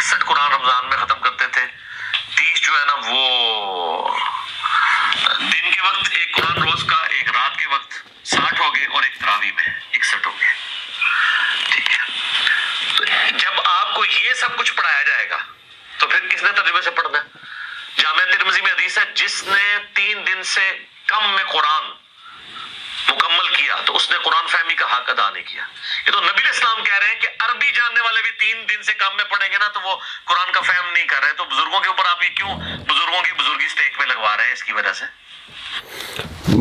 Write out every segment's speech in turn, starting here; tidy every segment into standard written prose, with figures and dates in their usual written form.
61 قرآن رمضان میں ختم کرتے تھے، 30 جو ہے نا وہ دن کے وقت، ایک قرآن روز کا، ایک رات کے وقت 60 ہو گئے، اور ایک تراویح میں 61 ہو گئے. ٹھیک ہے، تو جب آپ کو یہ سب کچھ پڑھایا جائے گا تو پھر کس نے ترجمے سے پڑھنا ہے؟ جامعہ ترمذی میں حدیث ہے، جس نے 3 دن سے کم میں قرآن مکمل کیا تو اس نے قرآن فہمی کا حق ادا نہیں کیا. یہ تو نبی علیہ السلام کہہ رہے ہیں کہ عربی جاننے والے بھی 3 دن سے کم میں پڑھیں گے نا تو وہ قرآن کا فہم نہیں کر رہے. تو بزرگوں کے اوپر آپ یہ کیوں بزرگوں کی بزرگی اسٹیک پہ لگوا رہے ہیں؟ اس کی وجہ سے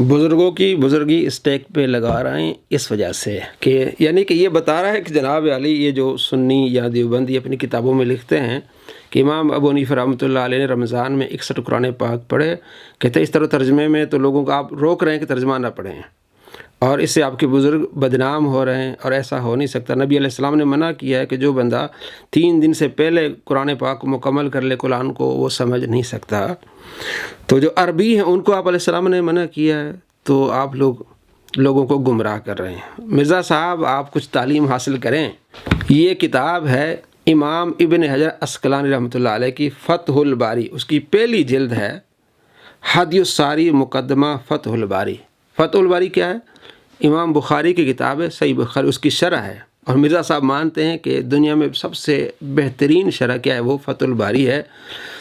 بزرگوں کی بزرگی اسٹیک پہ لگا رہے ہیں اس وجہ سے کہ یعنی کہ یہ بتا رہا ہے کہ جناب علی یہ جو سنی یا دیوبندی اپنی کتابوں میں لکھتے ہیں کہ امام ابو حنیفہ رحمۃ اللہ علیہ نے رمضان میں 61 قرآن پاک پڑھے، کہتے ہیں اس طرح ترجمے میں تو لوگوں کو آپ روک رہے ہیں کہ ترجمہ نہ پڑھیں، اور اس سے آپ کے بزرگ بدنام ہو رہے ہیں، اور ایسا ہو نہیں سکتا. نبی علیہ السلام نے منع کیا ہے کہ جو بندہ 3 دن سے پہلے قرآن پاک کو مکمل کر لے قرآن کو، وہ سمجھ نہیں سکتا. تو جو عربی ہیں ان کو آپ علیہ السلام نے منع کیا ہے، تو آپ لوگوں کو گمراہ کر رہے ہیں. مرزا صاحب آپ کچھ تعلیم حاصل کریں. یہ کتاب ہے امام ابن حجر عسقلانی رحمۃ اللہ علیہ کی فتح الباری، اس کی پہلی جلد ہے ہدی الساری مقدمہ فتح الباری. فتح الباری کیا ہے؟ امام بخاری کی کتاب ہے، صحیح بخاری اس کی شرح ہے، اور مرزا صاحب مانتے ہیں کہ دنیا میں سب سے بہترین شرح کیا ہے؟ وہ فتح الباری ہے.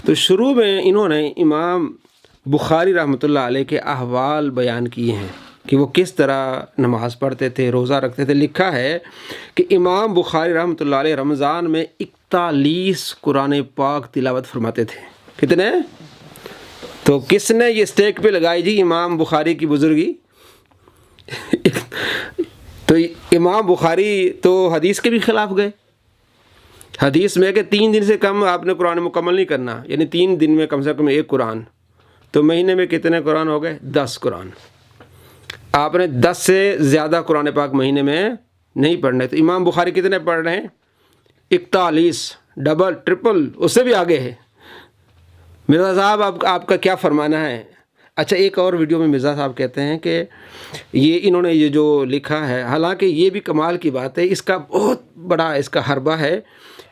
تو شروع میں انہوں نے امام بخاری رحمۃ اللہ علیہ کے احوال بیان کیے ہیں کہ وہ کس طرح نماز پڑھتے تھے، روزہ رکھتے تھے. لکھا ہے کہ امام بخاری رحمۃ اللہ علیہ رمضان میں 41 قرآن پاک تلاوت فرماتے تھے. کتنے؟ تو کس نے یہ اسٹیک پہ لگائی جی امام بخاری کی بزرگی؟ تو امام بخاری تو حدیث کے بھی خلاف گئے. حدیث میں کہ 3 دن سے کم آپ نے قرآن مکمل نہیں کرنا، یعنی 3 دن میں کم سے کم 1 قرآن. تو مہینے میں کتنے قرآن ہو گئے؟ 10 قرآن. آپ نے 10 سے زیادہ قرآن پاک مہینے میں نہیں پڑھنے. تو امام بخاری کتنے پڑھ رہے ہیں؟ 41، ڈبل ٹرپل اس سے بھی آگے ہے. مرزا صاحب آپ کا کیا فرمانا ہے؟ اچھا، ایک اور ویڈیو میں مرزا صاحب کہتے ہیں کہ انہوں نے یہ جو لکھا ہے، حالانکہ یہ بھی کمال کی بات ہے، اس کا بہت بڑا اس کا حربہ ہے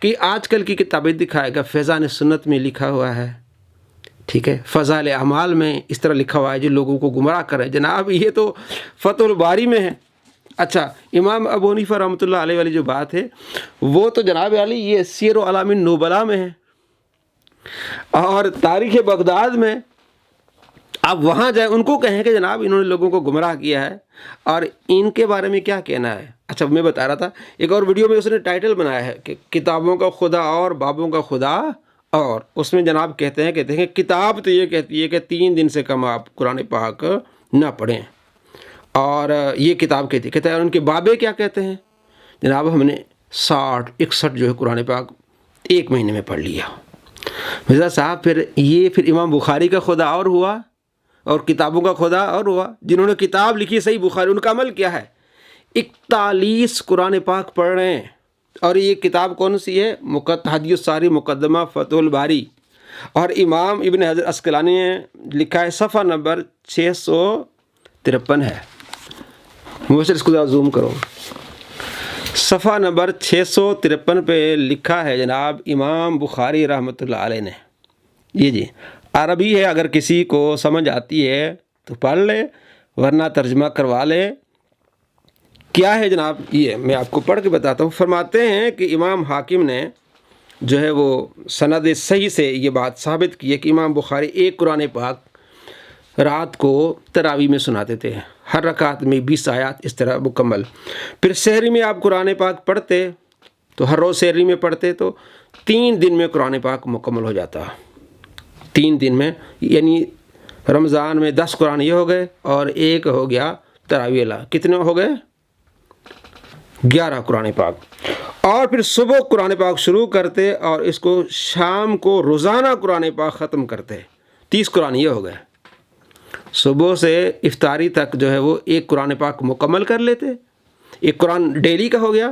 کہ آج کل کی کتابیں دکھائے گا فیضان سنت میں لکھا ہوا ہے، ٹھیک ہے، فضائل اعمال میں اس طرح لکھا ہوا ہے جو لوگوں کو گمراہ کرے. جناب یہ تو فتح الباری میں ہے. اچھا، امام ابو حنیفہ رحمۃ اللہ علیہ والی جو بات ہے وہ تو جناب علی یہ سیر و اعلام النبلاء میں ہے، اور تاریخ بغداد میں. آپ وہاں جائیں، ان کو کہیں کہ جناب انہوں نے لوگوں کو گمراہ کیا ہے اور ان کے بارے میں کیا کہنا ہے. اچھا، میں بتا رہا تھا ایک اور ویڈیو میں اس نے ٹائٹل بنایا ہے کہ کتابوں کا خدا اور بابوں کا خدا، اور اس میں جناب کہتے ہیں کہ کتاب تو یہ کہتی ہے کہ 3 دن سے کم آپ قرآن پاک نہ پڑھیں، اور یہ کتاب کہتی ہے ان کے بابے کیا کہتے ہیں؟ جناب ہم نے 61 جو ہے قرآن پاک 1 مہینے میں پڑھ لیا. مرزا صاحب پھر امام بخاری کا خدا اور ہوا اور کتابوں کا خدا اور ہوا. جنہوں نے کتاب لکھی صحیح بخاری، ان کا عمل کیا ہے؟ 41 قرآن پاک پڑھ رہے ہیں. اور یہ کتاب کون سی ہے؟ ہدی الساری مقدمہ فتح الباری. اور امام ابن حجر عسقلانی نے لکھا ہے، صفحہ نمبر 653 ہے. مجھے اس کو زوم کرو. صفحہ نمبر 653 پہ لکھا ہے جناب امام بخاری رحمۃ اللہ علیہ نے. یہ جی عربی ہے، اگر کسی کو سمجھ آتی ہے تو پڑھ لے، ورنہ ترجمہ کروا لے. کیا ہے جناب؟ یہ میں آپ کو پڑھ کے بتاتا ہوں. فرماتے ہیں کہ امام حاکم نے جو ہے وہ سند صحیح سے یہ بات ثابت کی ہے کہ امام بخاری 1 قرآن پاک رات کو تراویح میں سناتے تھے، ہر رکعت میں 20 آیات اس طرح مکمل. پھر سحری میں آپ قرآن پاک پڑھتے تو ہر روز سحری میں پڑھتے تو 3 دن میں قرآن پاک مکمل ہو جاتا. 3 دن میں، یعنی رمضان میں 10 قرآن یہ ہو گئے اور 1 ہو گیا تراویح اللہ. کتنے ہو گئے؟ 11 قرآن پاک. اور پھر صبح قرآن پاک شروع کرتے اور اس کو شام کو روزانہ قرآن پاک ختم کرتے. 30 قرآن یہ ہو گئے. صبح سے افطاری تک جو ہے وہ 1 قرآن پاک مکمل کر لیتے. 1 قرآن ڈیلی کا ہو گیا،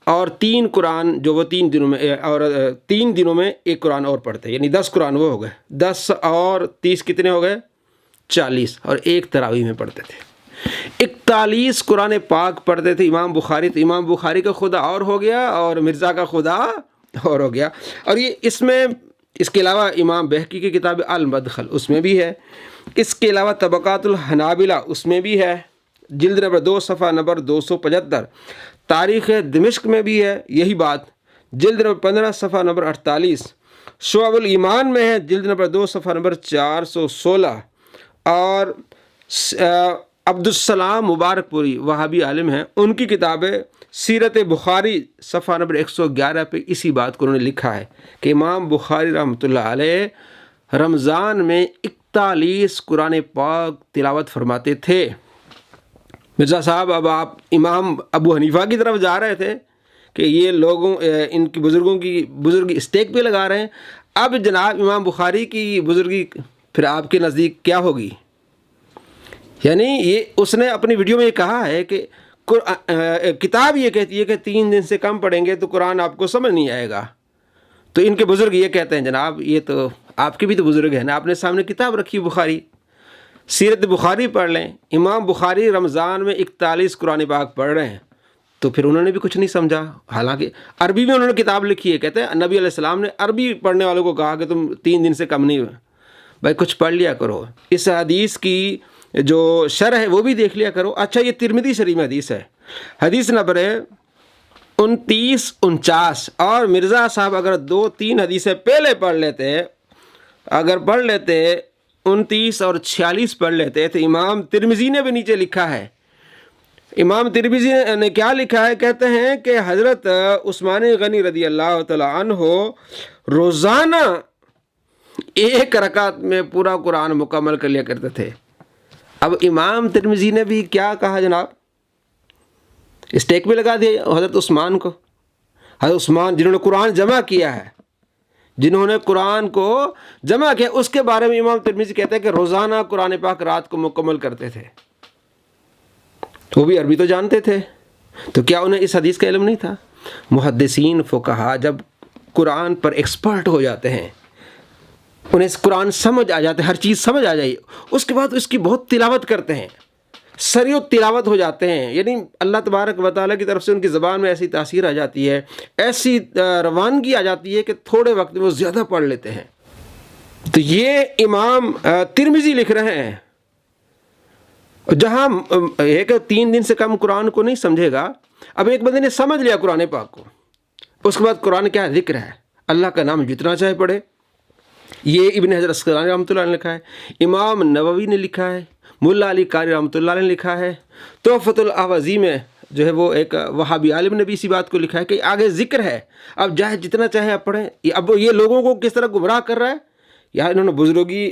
اور 3 قرآن جو وہ 3 دنوں میں، اور 3 دنوں میں 1 قرآن اور پڑھتے، یعنی 10 قرآن وہ ہو گئے. 10 اور 30 کتنے ہو گئے؟ 40. اور 1 تراویح میں پڑھتے تھے. 41 قرآن پاک پڑھتے تھے امام بخاری. تو امام بخاری کا خدا اور ہو گیا اور مرزا کا خدا اور ہو گیا۔ اور یہ اس کے علاوہ امام بہقی کی کتاب المدخل اس میں بھی ہے، اس کے علاوہ طبقات الحنابلہ اس میں بھی ہے، جلد نمبر 2 صفحہ نمبر 275، تاریخ دمشق میں بھی ہے یہی بات، جلد نمبر 15 صفحہ نمبر 48، شعب الایمان میں ہے جلد نمبر 2 صفحہ نمبر 416، اور عبدالسلام مبارک پوری وہابی عالم ہیں، ان کی کتاب سیرت بخاری صفحہ نمبر 111 پہ اسی بات کو انہوں نے لکھا ہے کہ امام بخاری رحمۃ اللہ علیہ رمضان میں 41 قرآن پاک تلاوت فرماتے تھے۔ مرزا صاحب اب آپ امام ابو حنیفہ کی طرف جا رہے تھے کہ یہ لوگوں ان کی بزرگی اسٹیک پہ لگا رہے ہیں، اب جناب امام بخاری کی بزرگی پھر آپ کے نزدیک کیا ہوگی؟ یعنی یہ اس نے اپنی ویڈیو میں یہ کہا ہے کہ کتاب یہ کہتی ہے کہ 3 دن سے کم پڑھیں گے تو قرآن آپ کو سمجھ نہیں آئے گا، تو ان کے بزرگ یہ کہتے ہیں جناب یہ تو آپ کے بھی تو بزرگ ہیں نا، آپ نے سامنے کتاب رکھی بخاری، سیرت بخاری پڑھ لیں۔ امام بخاری رمضان میں 41 قرآن پاک پڑھ رہے ہیں، تو پھر انہوں نے بھی کچھ نہیں سمجھا، حالانکہ عربی میں انہوں نے کتاب لکھی ہے، کہتے ہیں نبی علیہ السلام نے عربی پڑھنے والوں کو کہا کہ تم 3 دن سے کم نہیں ہوئے، بھائی کچھ پڑھ لیا کرو، اس حدیث کی جو شرح ہے وہ بھی دیکھ لیا کرو۔ اچھا یہ ترمذی شریف میں حدیث ہے، حدیث نمبر 2949، اور مرزا صاحب اگر 2-3 حدیثیں پہلے پڑھ لیتے، اگر پڑھ لیتے 29 اور 46 پڑھ لیتے تو امام ترمذی نے بھی نیچے لکھا ہے، امام ترمذی نے کیا لکھا ہے؟ کہتے ہیں کہ حضرت عثمان غنی رضی اللہ تعالی عنہ روزانہ 1 رکعت میں پورا قرآن مکمل کر لیا کرتے تھے۔ اب امام ترمذی نے بھی کیا کہا جناب؟ اسٹیک پہ لگا دیا حضرت عثمان کو، حضرت عثمان جنہوں نے قرآن جمع کیا ہے، جنہوں نے قرآن کو جمع کیا، اس کے بارے میں امام ترمذی کہتے ہیں کہ روزانہ قرآن پاک رات کو مکمل کرتے تھے، وہ بھی عربی تو جانتے تھے، تو کیا انہیں اس حدیث کا علم نہیں تھا؟ محدثین فقہا جب قرآن پر ایکسپرٹ ہو جاتے ہیں، انہیں قرآن سمجھ آ جاتے ہیں، ہر چیز سمجھ آ جائے، اس کے بعد اس کی بہت تلاوت کرتے ہیں، سریع تلاوت ہو جاتے ہیں، یعنی اللہ تبارک و تعالیٰ کی طرف سے ان کی زبان میں ایسی تاثیر آ جاتی ہے، ایسی روانگی آ جاتی ہے کہ تھوڑے وقت میں وہ زیادہ پڑھ لیتے ہیں۔ تو یہ امام ترمذی لکھ رہے ہیں، جہاں ایک 3 دن سے کم قرآن کو نہیں سمجھے گا۔ اب ایک بندے نے سمجھ لیا قرآن پاک کو، اس کے بعد قرآن کیا ذکر ہے، اللہ کا نام جتنا چاہے پڑھے، یہ ابن حجر اسقلانی رحمۃ اللہ نے لکھا ہے، امام نووی نے لکھا ہے، ملا علی قاری رحمۃ اللہ نے لکھا ہے، تحفۃ الاحوذی میں جو ہے وہ ایک وہابی عالم نے بھی اسی بات کو لکھا ہے کہ آگے ذکر ہے، اب چاہے جتنا چاہے آپ پڑھیں۔ اب یہ لوگوں کو کس طرح گمراہ کر رہا ہے، یا انہوں نے بزرگی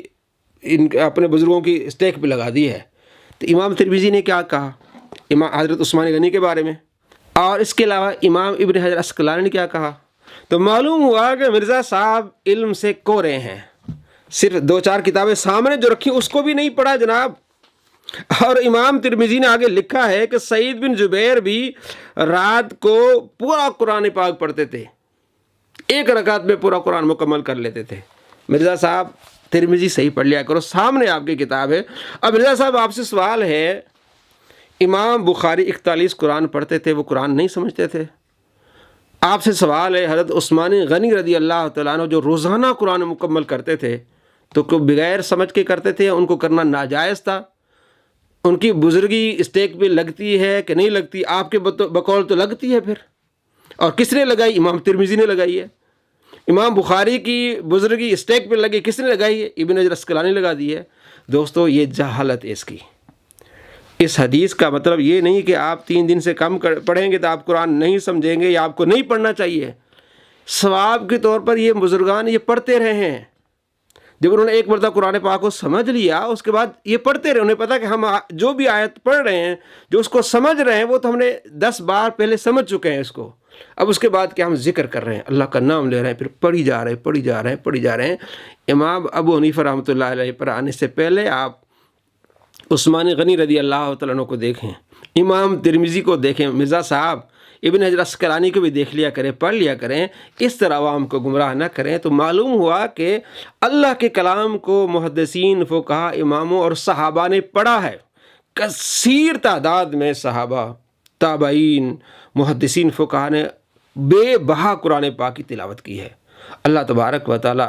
اپنے بزرگوں کی اسٹیک پہ لگا دی ہے۔ تو امام ترمذی نے کیا کہا امام حضرت عثمان غنی کے بارے میں، اور اس کے علاوہ امام ابن حجر اسقلانی نے کیا کہا، تو معلوم ہوا کہ مرزا صاحب علم سے کورے ہیں، صرف 2-4 کتابیں سامنے جو رکھی اس کو بھی نہیں پڑھا جناب۔ اور امام ترمذی نے آگے لکھا ہے کہ سعید بن جبیر بھی رات کو پورا قرآن پاک پڑھتے تھے، 1 رکعت میں پورا قرآن مکمل کر لیتے تھے۔ مرزا صاحب ترمذی صحیح پڑھ لیا کرو، سامنے آپ کی کتاب ہے۔ اب مرزا صاحب آپ سے سوال ہے، امام بخاری 41 قرآن پڑھتے تھے، وہ قرآن نہیں سمجھتے تھے؟ آپ سے سوال ہے، حضرت عثمان غنی رضی اللہ تعالیٰ عنہ جو روزانہ قرآن مکمل کرتے تھے تو بغیر سمجھ کے کرتے تھے، ان کو کرنا ناجائز تھا؟ ان کی بزرگی اسٹیک پہ لگتی ہے کہ نہیں لگتی؟ آپ کے بقول تو لگتی ہے پھر، اور کس نے لگائی؟ امام ترمذی نے لگائی ہے۔ امام بخاری کی بزرگی اسٹیک پہ لگی، کس نے لگائی ہے؟ ابن حجر اسقلانی لگا دی ہے۔ دوستو یہ جہالت ہے اس کی۔ اس حدیث کا مطلب یہ نہیں کہ آپ 3 دن سے کم پڑھیں گے تو آپ قرآن نہیں سمجھیں گے یا آپ کو نہیں پڑھنا چاہیے۔ ثواب کے طور پر یہ بزرگان یہ پڑھتے رہے ہیں، جب انہوں نے ایک مرتبہ قرآن پاک کو سمجھ لیا اس کے بعد یہ پڑھتے رہے، انہیں پتا کہ ہم جو بھی آیت پڑھ رہے ہیں، جو اس کو سمجھ رہے ہیں، وہ تو ہم نے 10 بار پہلے سمجھ چکے ہیں اس کو، اب اس کے بعد کیا ہم ذکر کر رہے ہیں، اللہ کا نام لے رہے ہیں، پھر پڑھی جا رہے ہیں۔ امام ابو حنیفہ رحمۃ اللہ علیہ پر آنے سے پہلے آپ عثمان غنی رضی اللہ تعالیٰ عنہ کو دیکھیں، امام ترمذی کو دیکھیں، مرزا صاحب ابن حجر اسقلانی کو بھی دیکھ لیا کریں، پڑھ لیا کریں، اس طرح عوام کو گمراہ نہ کریں۔ تو معلوم ہوا کہ اللہ کے کلام کو محدثین، فقہا، اماموں اور صحابہ نے پڑھا ہے، کثیر تعداد میں صحابہ، تابعین، محدثین، فقہا نے بے بہا قرآن پاک کی تلاوت کی ہے۔ اللہ تبارک و تعالی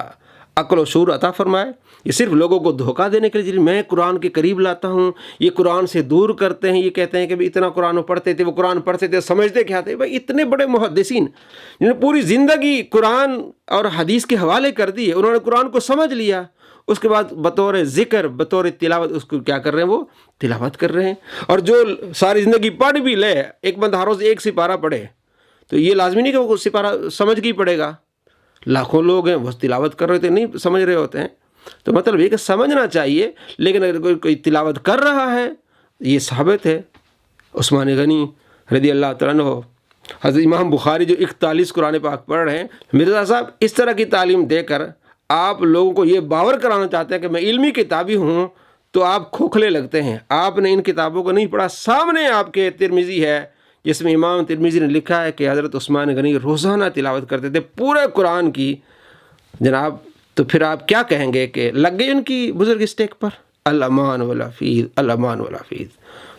عقل و شعور عطا فرمائے۔ یہ صرف لوگوں کو دھوکہ دینے کے لیے میں قرآن کے قریب لاتا ہوں، یہ قرآن سے دور کرتے ہیں، یہ کہتے ہیں کہ بھی اتنا قرآن پڑھتے تھے، وہ قرآن پڑھتے تھے، سمجھتے کیا تھے؟ بھائی اتنے بڑے محدثین جنہوں نے پوری زندگی قرآن اور حدیث کے حوالے کر دی ہے، انہوں نے قرآن کو سمجھ لیا، اس کے بعد بطور ذکر بطور تلاوت اس کو کیا کر رہے ہیں؟ وہ تلاوت کر رہے ہیں۔ اور جو ساری زندگی پڑھ بھی لے، ایک بندہ ہر روز ایک سپارہ پڑھے تو یہ لازمی نہیں کہ وہ سپارہ سمجھ کے ہی پڑھے گا۔ لاکھوں لوگ ہیں وہ تلاوت کر رہے تھے، نہیں سمجھ رہے ہوتے ہیں۔ تو مطلب یہ کہ سمجھنا چاہیے، لیکن اگر کوئی تلاوت کر رہا ہے یہ ثابت ہے۔ عثمان غنی رضی اللہ تعالیٰ عنہ، حضرت امام بخاری جو 41 قرآن پاک پڑھ رہے ہیں، مرزا صاحب اس طرح کی تعلیم دے کر آپ لوگوں کو یہ باور کرانا چاہتے ہیں کہ میں علمی کتابی ہوں، تو آپ کھوکھلے لگتے ہیں۔ آپ نے ان کتابوں کو نہیں پڑھا۔ سامنے آپ کے ترمذی ہے جس میں امام ترمذی نے لکھا ہے کہ حضرت عثمان غنی روزانہ تلاوت کرتے تھے پورے قرآن کی، جناب۔ تو پھر آپ کیا کہیں گے کہ لگ گئی ان کی بزرگ اسٹیک پر؟ الامان والحفیظ، الامان والحفیظ۔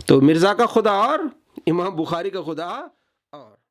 تو مرزا کا خدا اور امام بخاری کا خدا اور